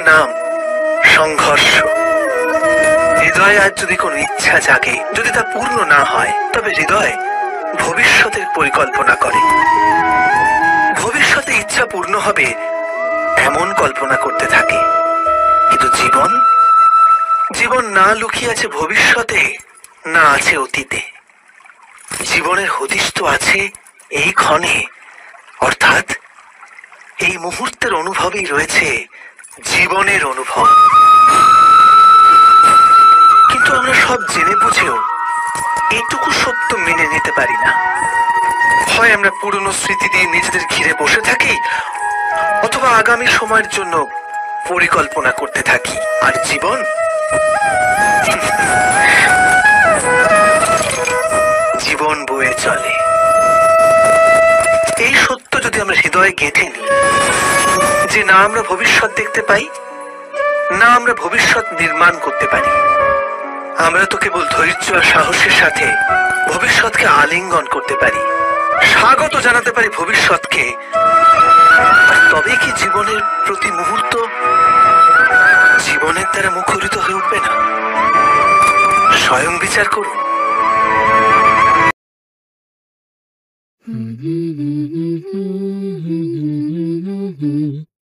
নাম সংঘর্ষ। হৃদয়ে আজ যদি কোনো ইচ্ছা জাগে, যদি তা পূর্ণ না হয়, তবে হৃদয় ভবিষ্যতের পরিকল্পনা করে। ভবিষ্যতে ইচ্ছা পূর্ণ হবে এমন কল্পনা করতে থাকে। কিন্তু জীবন জীবন না লুকিয়ে আছে ভবিষ্যতে, না আছে অতীতে। জীবনের হদিশ তো আছে এই ক্ষণে, অর্থাৎ এই মুহূর্তের অনুভবেই রয়েছে জীবনের অনুভব। কিন্তু আমরা সব জেনে বুঝেও এইটুকু সত্য মেনে নিতে পারি না। হয় আমরা পুরনো স্মৃতি দিয়ে নিজেদের ঘিরে বসে থাকি, অথবা আগামী সময়ের জন্য পরিকল্পনা করতে থাকি। আর জীবন জীবন বয়ে চলে। এই সত্য যদি আমরা হৃদয়ে গেঁথে নিই যে না আমরা ভবিষ্যৎ দেখতে পাই, না আমরা ভবিষ্যৎ নির্মাণ করতে পারি, আমরা তো কেবল ধৈর্য আর সাহসের সাথে ভবিষ্যৎকে আলিঙ্গন করতে পারি, স্বাগত জানাতে পারি ভবিষ্যৎকে। আর তবে কি জীবনের প্রতি মুহূর্ত জীবনের দ্বারা মুখরিত হয়ে উঠবে না? স্বয়ং বিচার করুন।